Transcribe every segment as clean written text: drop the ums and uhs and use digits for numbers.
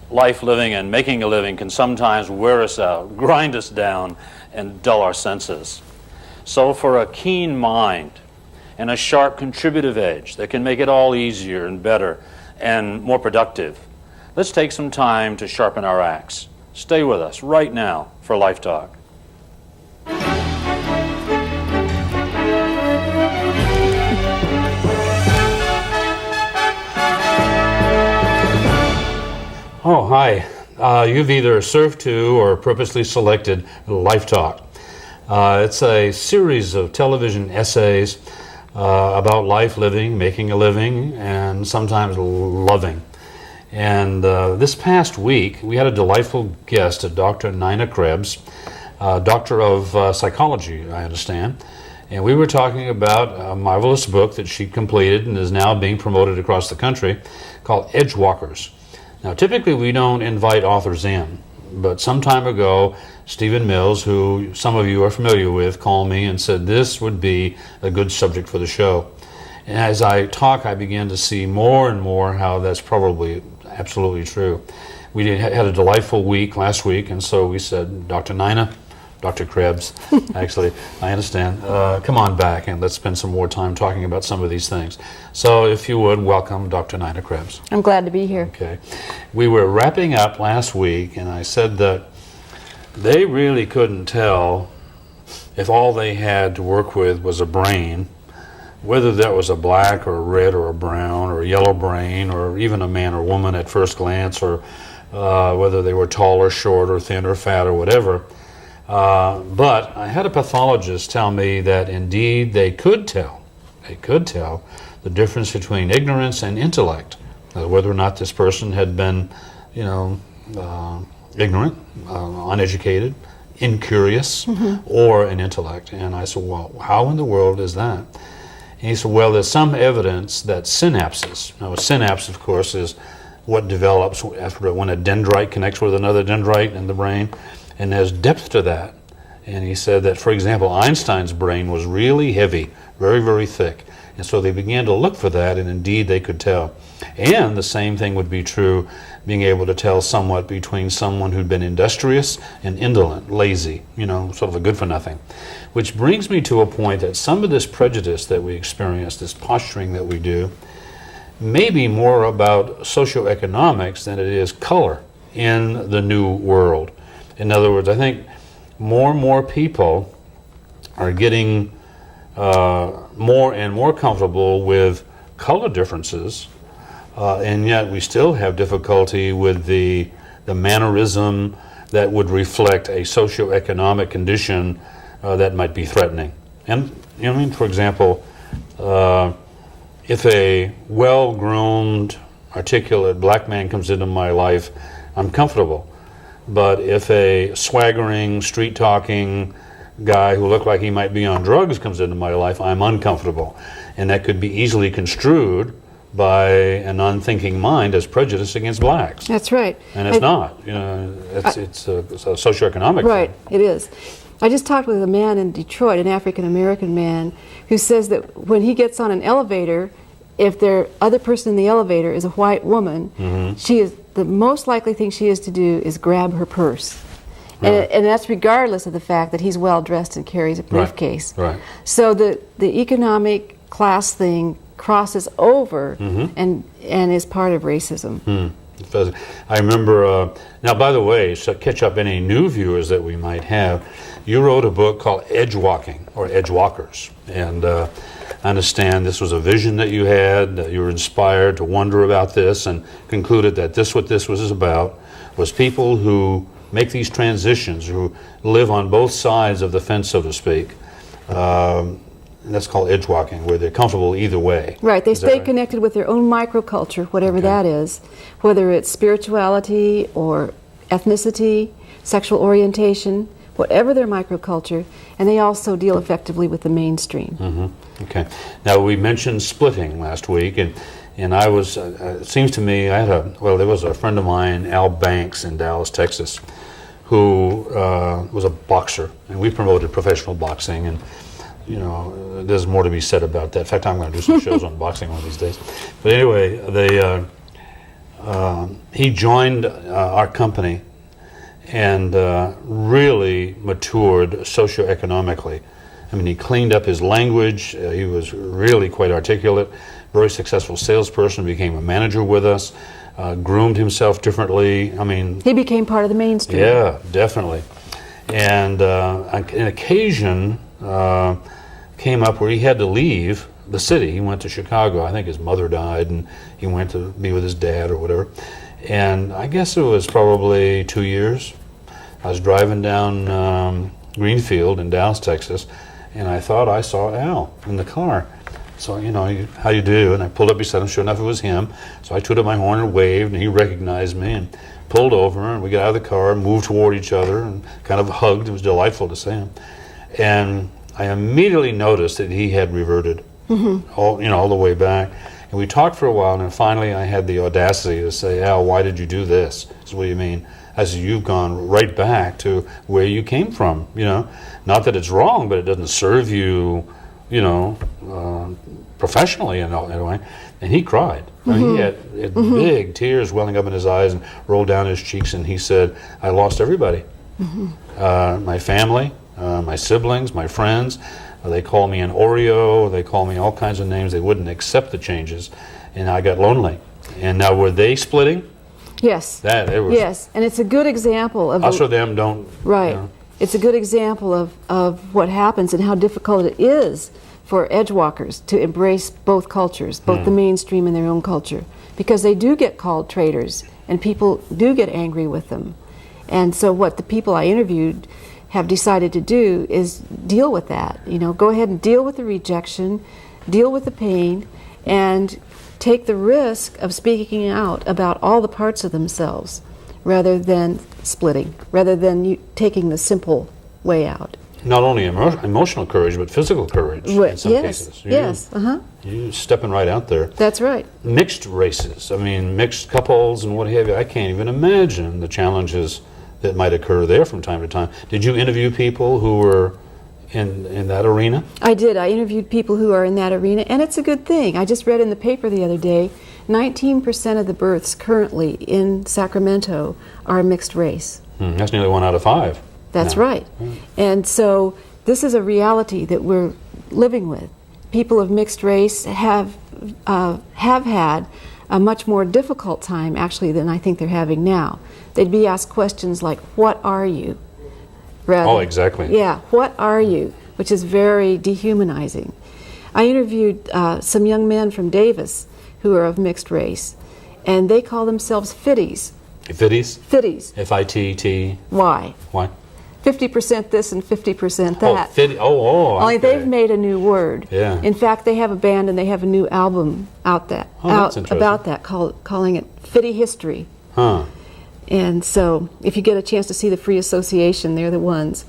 life living and making a living can sometimes wear us out, grind us down, and dull our senses. So for a keen mind and a sharp contributive edge that can make it all easier and better and more productive, let's take some time to sharpen our axe. Stay with us right now for Life Talk. Oh, hi. You've either surfed to or purposely selected Life Talk. It's a series of television essays about life living, making a living, and sometimes loving. And this past week, we had a delightful guest, Dr. Nina Krebs, doctor of psychology, I understand. And we were talking about a marvelous book that she completed and is now being promoted across the country called Edgewalkers. Now, typically we don't invite authors in, but some time ago, Stephen Mills, who some of you are familiar with, called me and said this would be a good subject for the show. And as I talk, I began to see more and more how that's probably absolutely true. We had a delightful week last week, and so we said, Dr. Nina, Dr. Krebs, actually, I understand. Come on back and let's spend some more time talking about some of these things. So if you would, welcome Dr. Nina Krebs. I'm glad to be here. Okay. We were wrapping up last week, and I said that they really couldn't tell if all they had to work with was a brain, whether that was a black or a red or a brown or a yellow brain or even a man or woman at first glance, or whether they were tall or short or thin or fat or whatever. But I had a pathologist tell me that indeed they could tell the difference between ignorance and intellect, whether or not this person had been, ignorant, uneducated, incurious, or an intellect. And I said, well, how in the world is that? And he said, well, there's some evidence that synapses, now a synapse, of course, is what develops after when a dendrite connects with another dendrite in the brain, and there's depth to that. And he said that, for example, Einstein's brain was really heavy, very, very thick. And so they began to look for that, and indeed they could tell. And the same thing would be true, being able to tell somewhat between someone who'd been industrious and indolent, lazy, sort of a good for nothing. Which brings me to a point that some of this prejudice that we experience, this posturing that we do, may be more about socioeconomics than it is color in the new world. In other words, I think more and more people are getting more and more comfortable with color differences, and yet we still have difficulty with the mannerism that would reflect a socioeconomic condition that might be threatening. And for example, if a well-groomed, articulate black man comes into my life, I'm comfortable. But if a swaggering, street-talking guy who looked like he might be on drugs comes into my life, I'm uncomfortable. And that could be easily construed by an unthinking mind as prejudice against blacks. That's right. And it's not. It's a socioeconomic right, thing. It is. I just talked with a man in Detroit, an African-American man, who says that when he gets on an elevator, if the other person in the elevator is a white woman, she is the most likely thing she is to do is grab her purse. And that's regardless of the fact that he's well dressed and carries a briefcase. Right. So the economic class thing crosses over and is part of racism. I remember, now by the way, so catch up any new viewers that we might have, you wrote a book called Edgewalking, or Edgewalkers. And I understand this was a vision that you had, that you were inspired to wonder about this and concluded that what this was about was people who make these transitions, who live on both sides of the fence, so to speak. And that's called edgewalking, where they're comfortable either way. Right, they stay connected with their own microculture, whatever that is, whether it's spirituality or ethnicity, sexual orientation, whatever their microculture, and they also deal effectively with the mainstream. Okay. Now, we mentioned splitting last week, and I was, it seems to me, there was a friend of mine, Al Banks in Dallas, Texas, who was a boxer, and we promoted professional boxing, and there's more to be said about that. In fact, I'm going to do some shows on boxing one of these days. But anyway, he joined our company and really matured socioeconomically. I mean, he cleaned up his language. He was really quite articulate, very successful salesperson, became a manager with us, groomed himself differently. I mean, he became part of the mainstream. Yeah, definitely. And an occasion came up where he had to leave the city. He went to Chicago. I think his mother died, and he went to be with his dad or whatever. And I guess it was probably 2 years. I was driving down Greenfield in Dallas, Texas, and I thought I saw Al in the car. So, you know, how you do? And I pulled up beside him. Sure enough, it was him. So I tooted my horn and waved, and he recognized me and pulled over, and we got out of the car, moved toward each other, and kind of hugged. It was delightful to see him. And I immediately noticed that he had reverted, all the way back. And we talked for a while, and then finally I had the audacity to say, Al, why did you do this? I said, what do you mean? I said, you've gone right back to where you came from, you know. Not that it's wrong, but it doesn't serve you, you know, professionally in a way. And he cried. I mean, he had big tears welling up in his eyes and rolled down his cheeks, and he said, I lost everybody. My family, my siblings, my friends. They call me an Oreo. They call me all kinds of names. They wouldn't accept the changes, and I got lonely. And now, were they splitting? Yes. Yes, and it's a good example of us or them don't. Right. You know. It's a good example of what happens and how difficult it is for Edgewalkers to embrace both cultures, both the mainstream and their own culture, because they do get called traitors, and people do get angry with them. And so what the people I interviewed have decided to do is deal with that. You know, go ahead and deal with the rejection, deal with the pain, and take the risk of speaking out about all the parts of themselves rather than splitting, rather than taking the simple way out. Not only emotional courage, but physical courage in some cases. Yes. You're stepping right out there. That's right. Mixed races, I mean, mixed couples and what have you. I can't even imagine the challenges that might occur there from time to time. Did you interview people who were in that arena? I did. I interviewed people who are in that arena, and it's a good thing. I just read in the paper the other day, 19% of the births currently in Sacramento are mixed race. That's nearly 1 out of 5. That's right. And so this is a reality that we're living with. People of mixed race have had a much more difficult time, actually, than I think they're having now. They'd be asked questions like, what are you? Oh, exactly. Yeah, what are you? Which is very dehumanizing. I interviewed some young men from Davis who are of mixed race, and they call themselves fitties. Fitties? Fitties. F-I-T-T. Why? Why? 50% this and 50% that. Only okay. they've made a new word. Yeah. In fact, they have a band and they have a new album out about that, calling it Fitty History. Huh. And so, if you get a chance to see the Free Association, they're the ones.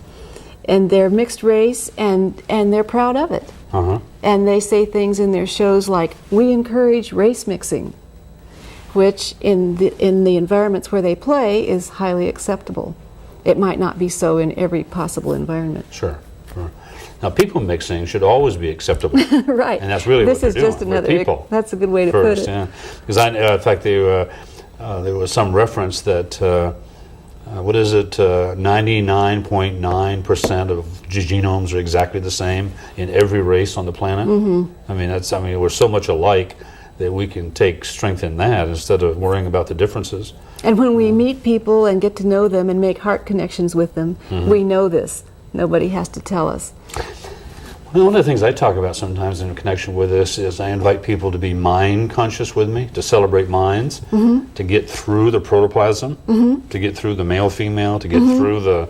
And they're mixed race, and they're proud of it. And they say things in their shows like, we encourage race mixing, which in the environments where they play is highly acceptable. It might not be so in every possible environment. Sure. Now, people mixing should always be acceptable. Right. And that's really this what is they're doing. just another people. That's a good way to First, put it. Yeah. Because in fact, there was some reference that 99.9% of genomes are exactly the same in every race on the planet. I mean, we're so much alike that we can take strength in that instead of worrying about the differences. And when we meet people and get to know them and make heart connections with them, we know this. Nobody has to tell us. Well, one of the things I talk about sometimes in connection with this is I invite people to be mind conscious with me, to celebrate minds, to get through the protoplasm, to get through the male-female, to get through the,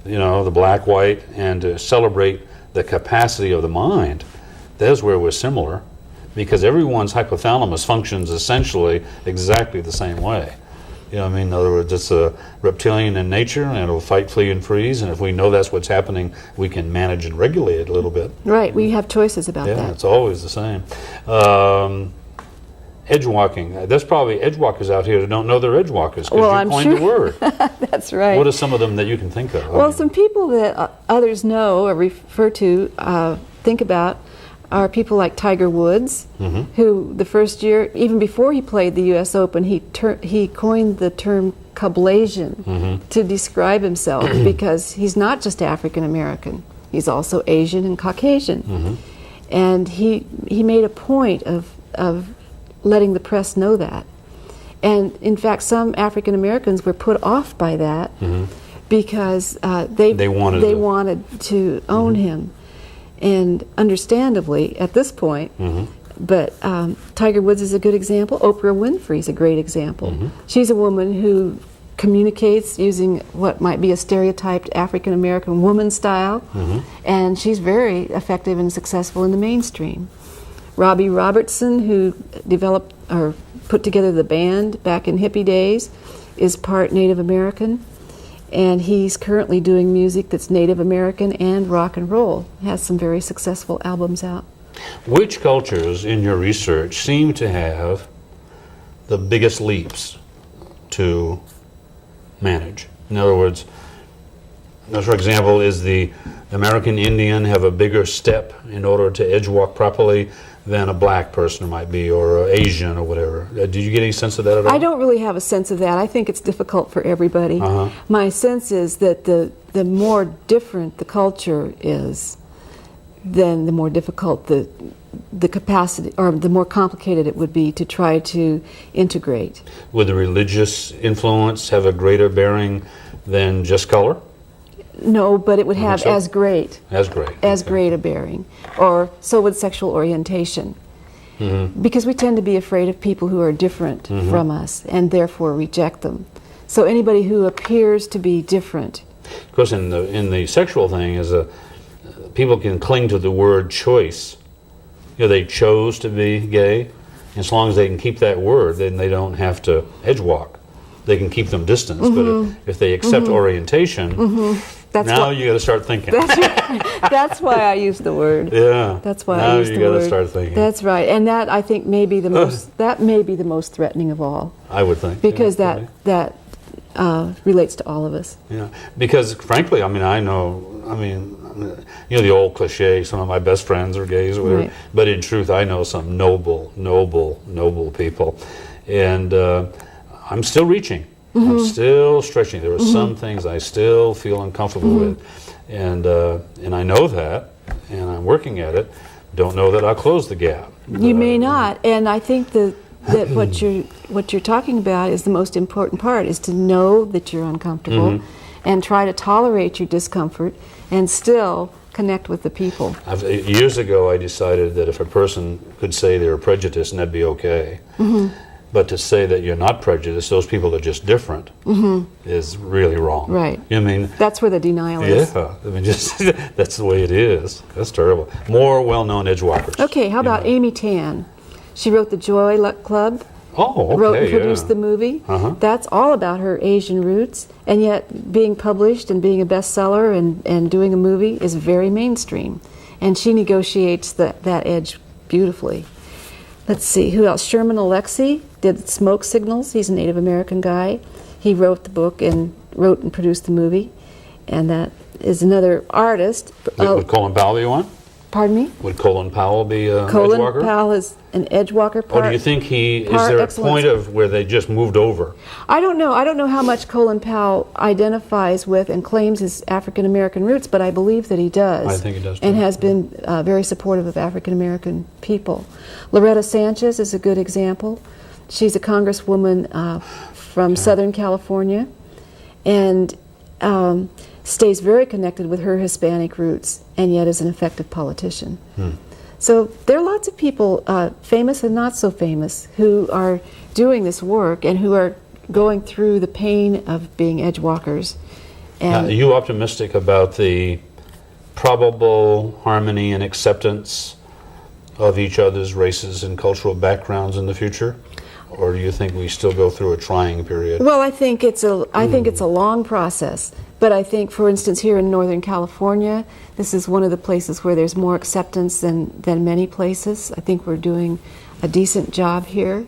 the black-white, and to celebrate the capacity of the mind. That's where we're similar, because everyone's hypothalamus functions essentially exactly the same way. You know what I mean? In other words, it's a reptilian in nature, and it'll fight, flee, and freeze. And if we know that's what's happening, we can manage and regulate it a little bit. Right. We have choices about that. Yeah, it's always the same. Edgewalking. There's probably edgewalkers out here that don't know they're edgewalkers because you coined the word. That's right. What are some of them that you can think of? Well, some people that others know or refer to, think about, are people like Tiger Woods, who the first year, even before he played the U.S. Open, he coined the term Caucasian to describe himself because he's not just African American, he's also Asian and Caucasian. And he made a point of letting the press know that. And in fact, some African Americans were put off by that because they wanted to own him. And understandably, at this point, but Tiger Woods is a good example. Oprah Winfrey is a great example. She's a woman who communicates using what might be a stereotyped African American woman style, and she's very effective and successful in the mainstream. Robbie Robertson, who developed or put together the band back in hippie days, is part Native American, and he's currently doing music that's Native American and rock and roll. Has some very successful albums out. Which cultures in your research seem to have the biggest leaps to manage? In other words, for example, is the American Indian have a bigger step in order to edgewalk properly than a black person might be, or Asian, or whatever? Did you get any sense of that at all? I don't really have a sense of that. I think it's difficult for everybody. My sense is that the more different the culture is, then the more difficult the capacity, or the more complicated it would be to try to integrate. Would the religious influence have a greater bearing than just color? No, but it would have as great a bearing, or so would sexual orientation, because we tend to be afraid of people who are different from us and therefore reject them. So anybody who appears to be different. Of course, in the sexual thing, people can cling to the word choice. You know, they chose to be gay. As long as they can keep that word, then they don't have to edgewalk. They can keep them distance. But if they accept orientation, now you got to start thinking. That's why I use the word. Yeah. That's why now I use the word. Now you got to start thinking. That's right, and that I think may be the most. That may be the most threatening of all. I would think. Because that relates to all of us. Yeah. Because frankly, I mean, you know, the old cliche, some of my best friends are gays or whatever, but in truth, I know some noble people. And I'm still reaching. I'm still stretching. There are some things I still feel uncomfortable with. And I know that, and I'm working at it. Don't know that I'll close the gap. You may not, and I think that what you're talking about is the most important part, is to know that you're uncomfortable and try to tolerate your discomfort and still connect with the people. Years ago, I decided that if a person could say they were prejudiced, and that'd be okay. But to say that you're not prejudiced, those people are just different, is really wrong. Right. I mean, that's where the denial is. Yeah. I mean, just that's the way it is. That's terrible. More well-known edgewalkers. Okay. How about Amy Tan? She wrote the Joy Luck Club. Oh, okay. Wrote and produced the movie. That's all about her Asian roots, and yet being published and being a bestseller and doing a movie is very mainstream. And she negotiates that edge beautifully. Let's see, who else? Sherman Alexie did Smoke Signals. He's a Native American guy. He wrote the book and wrote and produced the movie. And that is another artist. Would Colin Powell be one? Pardon me? Would Colin Powell be an Colin edgewalker? Powell is an edgewalker. Or do you think is there a point of where they just moved over? I don't know. I don't know how much Colin Powell identifies with and claims his African American roots, but I believe that he does. I think he does too. And has been very supportive of African American people. Loretta Sanchez is a good example. She's a congresswoman from Southern California, and stays very connected with her Hispanic roots, and yet is an effective politician. So there are lots of people, famous and not so famous, who are doing this work and who are going through the pain of being edgewalkers. And are you optimistic about the probable harmony and acceptance of each other's races and cultural backgrounds in the future? Or do you think we still go through a trying period? Well, I think it's a long process. But I think, for instance, here in Northern California, this is one of the places where there's more acceptance than many places. I think we're doing a decent job here.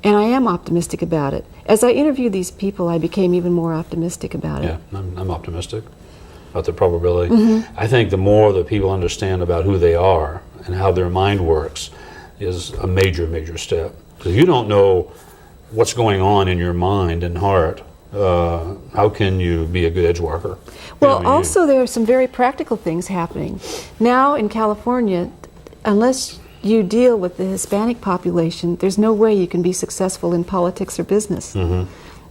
And I am optimistic about it. As I interviewed these people, I became even more optimistic about it. Yeah, I'm optimistic about the probability. I think the more that people understand about who they are and how their mind works is a major, major step. Because if you don't know what's going on in your mind and heart, how can you be a good edge walker? Well, also there are some very practical things happening. Now in California, unless you deal with the Hispanic population, there's no way you can be successful in politics or business.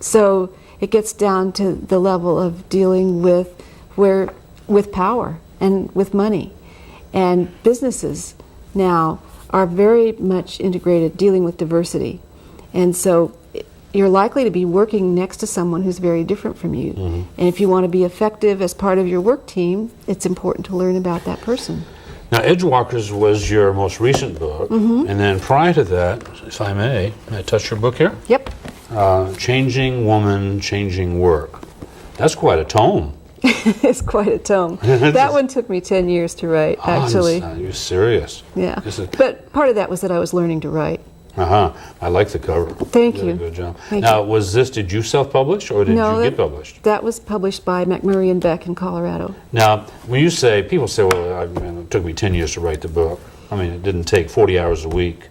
So it gets down to the level of dealing with power and with money. And businesses now are very much integrated dealing with diversity. And so you're likely to be working next to someone who's very different from you. And if you want to be effective as part of your work team, it's important to learn about that person. Now, Edgewalkers was your most recent book, and then prior to that, if I may I touch your book here? Yep. Changing Woman, Changing Work. That's quite a tome. It's quite a tome. That one took me 10 years to write, actually. You're serious. Yeah. But part of that was that I was learning to write. I like the cover. Thank you. you. Good job. Thank now, you. did you self-publish or did you get published? That was published by McMurray and Beck in Colorado. Now, when you say, people say, well, it took me 10 years to write the book. I mean, it didn't take 40 hours a week,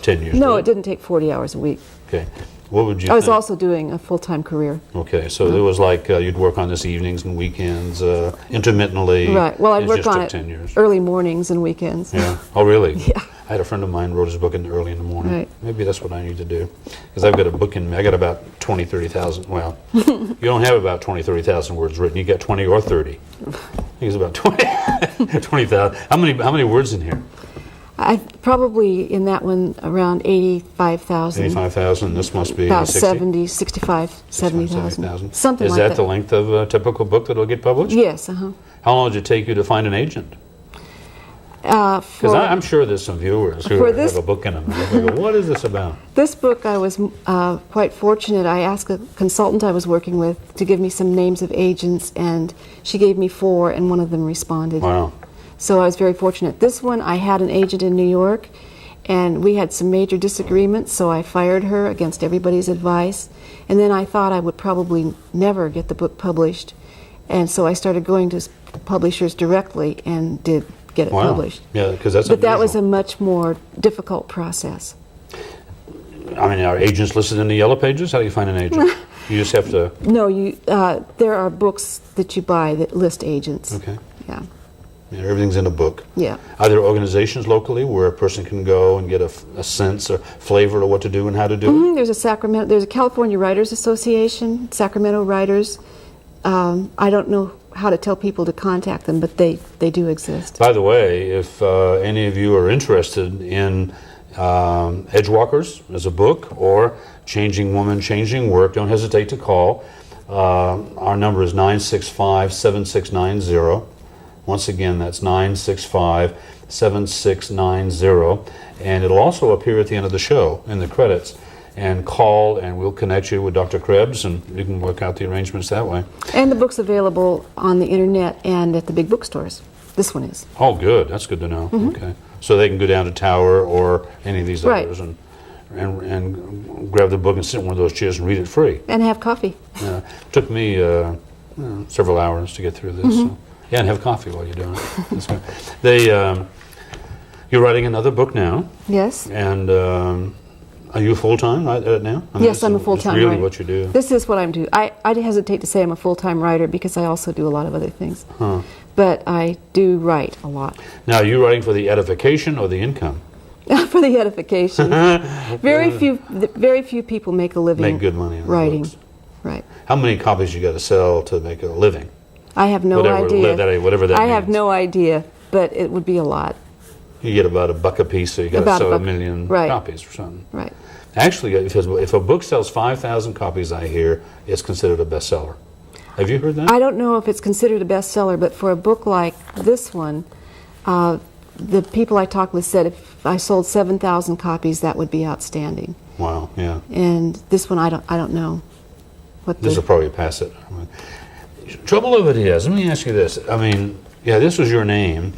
10 years. No, it didn't take 40 hours a week. Okay. What would you I was think? also doing a full-time career. Okay, so it was like you'd work on this evenings and weekends, intermittently. Right. Well, I'd work just on took it 10 years. early mornings and weekends. Yeah. Oh, really? Yeah. I had a friend of mine wrote his book early in the morning. Right. Maybe that's what I need to do. Because I've got a book I got about 20, 30,000. Well, you don't have about 20, 30,000 words written. You got 20 or 30. I think it's about 20, 20,000. How many words in here? I probably in that one around 85,000. 85,000. This must be about 60? 70, 65, 70,000. Something like that. Is that the length of a typical book that will get published? Yes. How long did it take you to find an agent? Because For I'm sure there's some viewers who have a book in them. They go, what is this about? this book, I was quite fortunate. I asked a consultant I was working with to give me some names of agents, and she gave me 4, and one of them responded. Wow. So I was very fortunate. This one, I had an agent in New York, and we had some major disagreements, so I fired her against everybody's advice. And then I thought I would probably never get the book published, and so I started going to publishers directly and did get it published. Yeah, because that's But that was unusual. a much more difficult process. I mean, are agents listed in the yellow pages? How do you find an agent? You just have to... No, there are books that you buy that list agents. Okay. Yeah. Yeah, everything's in a book. Yeah. Are there organizations locally where a person can go and get a sense or flavor of what to do and how to do it? There's a California Writers Association, Sacramento Writers. I don't know how to tell people to contact them, but they do exist. By the way, if any of you are interested in Edgewalkers as a book or Changing Woman, Changing Work, don't hesitate to call. Our number is 965-7690. Once again, that's 965-7690. And it'll also appear at the end of the show in the credits. And call, and we'll connect you with Dr. Krebs, and you can work out the arrangements that way. And the book's available on the internet and at the big bookstores. This one is. Oh, good. That's good to know. Okay, so they can go down to Tower or any of these others and grab the book and sit in one of those chairs and read it free. And have coffee. Took me several hours to get through this. So. Yeah, and have coffee while you're doing it. That's good. You're writing another book now. Yes. And are you full-time at it now? I mean, Yes, I'm a full-time really writer. what you do. This is what I'm doing. I hesitate to say I'm a full-time writer because I also do a lot of other things. But I do write a lot. Now, are you writing for the edification or the income? For the edification. Very few people make a living Make good money on writing. books. Right. How many copies you got to sell to make a living? I have no Whatever that I have means. no idea, but it would be a lot. You get about $1 a piece, so you got to About sell $1. a million Right. copies or something. Right. Actually, if a book sells 5,000 copies, I hear, it's considered a bestseller. Have you heard that? I don't know if it's considered a bestseller, but for a book like this one, the people I talked with said if I sold 7,000 copies, that would be outstanding. Wow, yeah. And this one, I don't know. This will probably pass it. Trouble of it is, let me ask you this. I mean, yeah, this was your name.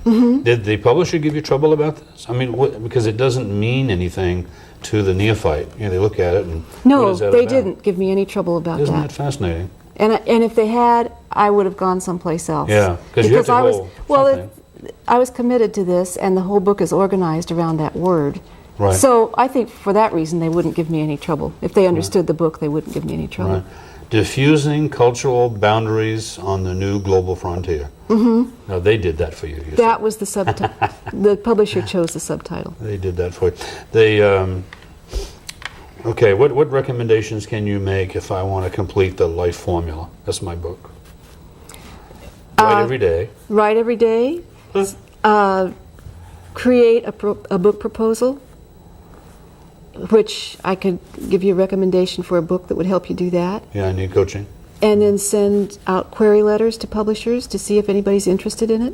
Did the publisher give you trouble about this? I mean, because it doesn't mean anything to the neophyte. You know, they look at it and No, what is that they about? didn't give me any trouble about Isn't that. that fascinating? And if they had, I would have gone someplace else. Yeah, because you have to I was go well. something. I was committed to this, and the whole book is organized around that word. Right. So I think for that reason they wouldn't give me any trouble. If they understood the book, they wouldn't give me any trouble. Right. Diffusing cultural boundaries on the new global frontier. Mm-hmm. Now they did that for you. That was the subtitle. The publisher chose the subtitle. They did that for you. They okay. What recommendations can you make if I want to complete the life formula? That's my book. Write every day. Write every day. Create a book proposal, which I could give you a recommendation for a book that would help you do that. Yeah, I need coaching. And then send out query letters to publishers to see if anybody's interested in it.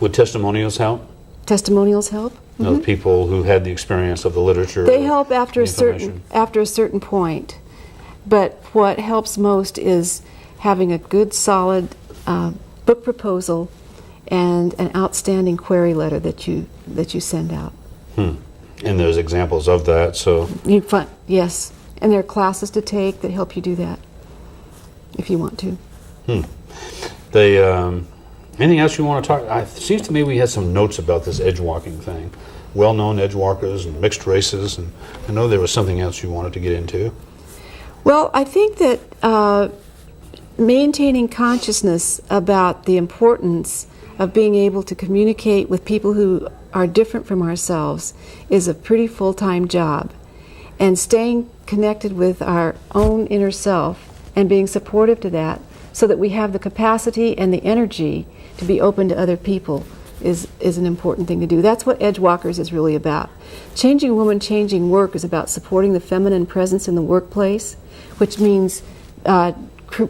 Would testimonials help? Testimonials help. You know, the people who had the experience of the literature. They help after the a certain point. But what helps most is having a good, solid book proposal and an outstanding query letter that you send out. And there's examples of that. So yes, and there are classes to take that help you do that, if you want to. They anything else you want to talk? It seems to me we had some notes about this edgewalking thing. Well-known edgewalkers and mixed races, and I know there was something else you wanted to get into. Well, I think that maintaining consciousness about the importance of being able to communicate with people who are different from ourselves is a pretty full-time job. And staying connected with our own inner self and being supportive to that so that we have the capacity and the energy to be open to other people is an important thing to do. That's what Edgewalkers is really about. Changing Woman, Changing Work is about supporting the feminine presence in the workplace, which means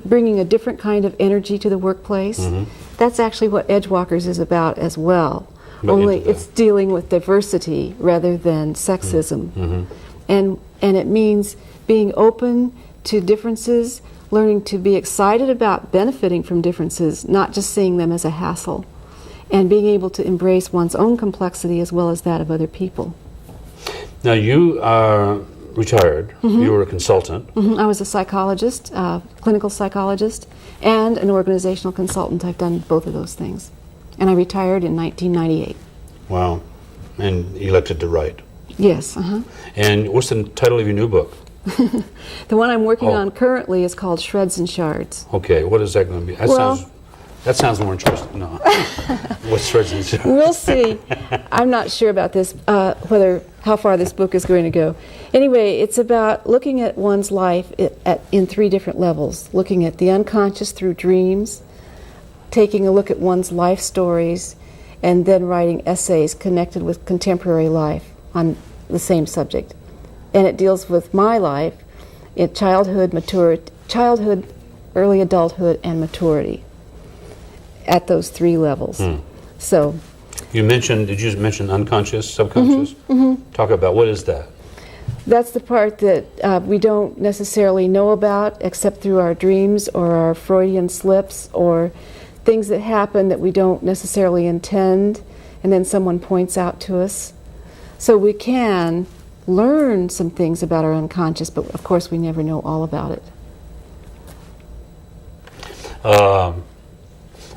bringing a different kind of energy to the workplace. Mm-hmm. That's actually what Edgewalkers is about as well. Only it's dealing with diversity rather than sexism. Mm-hmm. And it means being open to differences, learning to be excited about benefiting from differences, not just seeing them as a hassle, and being able to embrace one's own complexity as well as that of other people. Now you are retired. Mm-hmm. You were a consultant. Mm-hmm. I was a psychologist, clinical psychologist, and an organizational consultant. I've done both of those things. And I retired in 1998. Wow. And elected to write. Yes. Uh-huh. And what's the title of your new book? The one I'm working on currently is called Shreds and Shards. Okay, what is that going to be? That sounds more interesting. No. What's Shreds and Shards? We'll see. I'm not sure about this, how far this book is going to go. Anyway, it's about looking at one's life in three different levels. Looking at the unconscious through dreams, taking a look at one's life stories, and then writing essays connected with contemporary life on the same subject. And it deals with my life in childhood, early adulthood, and maturity at those three levels. So, did you mention unconscious, subconscious? Mm-hmm, mm-hmm. Talk about what is that? That's the part that we don't necessarily know about except through our dreams or our Freudian slips or things that happen that we don't necessarily intend, and then someone points out to us. So we can learn some things about our unconscious, but of course we never know all about it.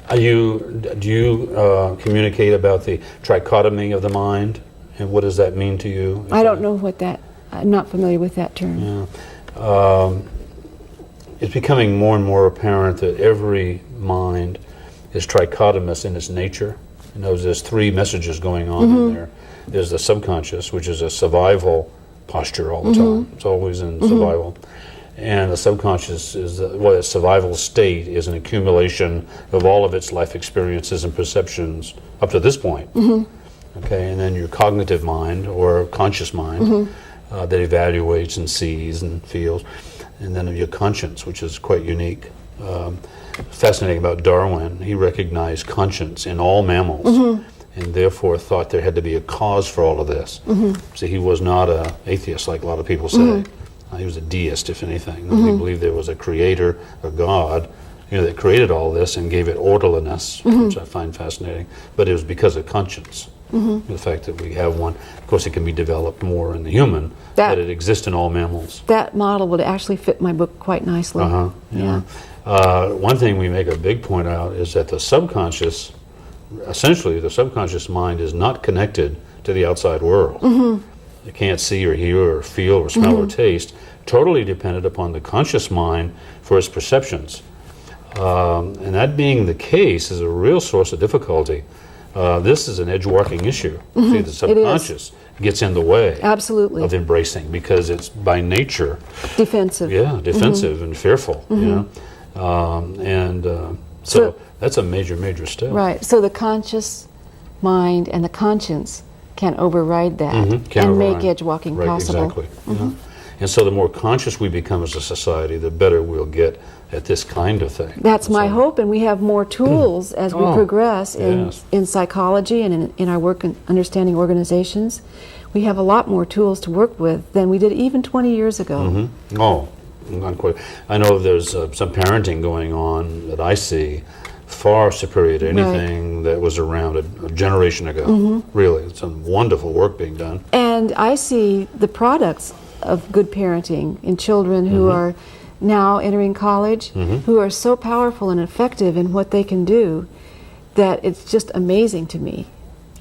Do you communicate about the trichotomy of the mind, and what does that mean to you? I don't know I'm not familiar with that term. Yeah. It's becoming more and more apparent that every mind is trichotomous in its nature. You know, there's three messages going on in there. There's the subconscious, which is a survival posture all the time. It's always in survival. And the subconscious is a survival state is an accumulation of all of its life experiences and perceptions up to this point. Okay, and then your cognitive mind or conscious mind that evaluates and sees and feels, and then your conscience, which is quite unique. Fascinating about Darwin, he recognized conscience in all mammals. And therefore thought there had to be a cause for all of this. So he was not an atheist like a lot of people say. He was a deist, if anything. He believed there was a creator, a God, that created all this and gave it orderliness, which I find fascinating. But it was because of conscience, the fact that we have one. Of course, it can be developed more in the human, but it exists in all mammals. That model would actually fit my book quite nicely. Yeah. One thing we make a big point out is that the subconscious essentially the subconscious mind is not connected to the outside world. It can't see or hear or feel or smell or taste, totally dependent upon the conscious mind for its perceptions. And that being the case is a real source of difficulty. This is an edgewalking issue. See, the subconscious gets in the way Absolutely. of embracing because it's by nature Defensive. defensive and fearful. So that's a major step. Right. So the conscious mind and the conscience can override that and make edgewalking possible. Exactly. Yeah. And so the more conscious we become as a society, the better we'll get at this kind of thing. That's my hope, and we have more tools as we progress in psychology and in our work in understanding organizations. We have a lot more tools to work with than we did even 20 years ago. Oh, not quite. I know there's some parenting going on that I see far superior to anything that was around a generation ago. Really, it's some wonderful work being done. And I see the products of good parenting in children who are now entering college, who are so powerful and effective in what they can do that it's just amazing to me.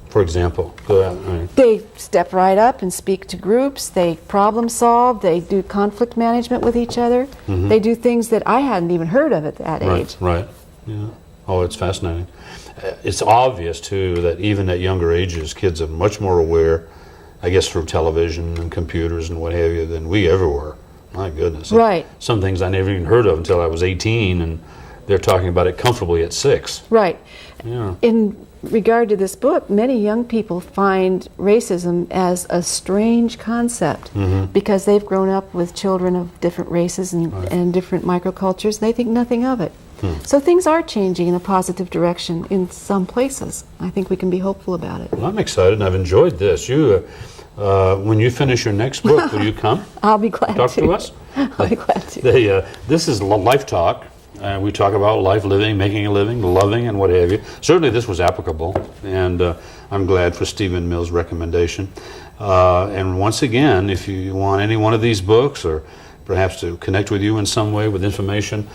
For example, go ahead. They step right up and speak to groups, they problem solve, they do conflict management with each other, they do things that I hadn't even heard of at that age. Right. Yeah. Oh, it's fascinating. It's obvious, too, that even at younger ages, kids are much more aware, I guess, through television and computers and what have you, than we ever were. My goodness. Right. Some things I never even heard of until I was 18, and they're talking about it comfortably at 6. Right. Yeah. In regard to this book, many young people find racism as a strange concept because they've grown up with children of different races and different microcultures. They think nothing of it. So things are changing in a positive direction in some places. I think we can be hopeful about it. Well, I'm excited, and I've enjoyed this. You, when you finish your next book, will you come? I'll be glad Talk to. to us? I'll be glad to. This is Life Talk. We talk about life, living, making a living, loving, and what have you. Certainly this was applicable, and I'm glad for Stephen Mills' recommendation. And once again, if you want any one of these books, or perhaps to connect with you in some way with information,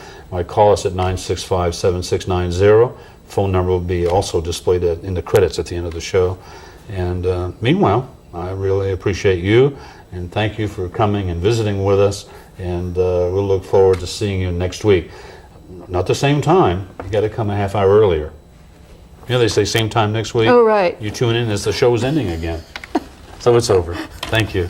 call us at 965-7690. Phone number will be also displayed in the credits at the end of the show. And meanwhile, I really appreciate you, and thank you for coming and visiting with us, and we'll look forward to seeing you next week. Not the same time. You got to come a half hour earlier. You know, they say same time next week. Oh, right. You tune in as the show's ending again. So it's over. Thank you.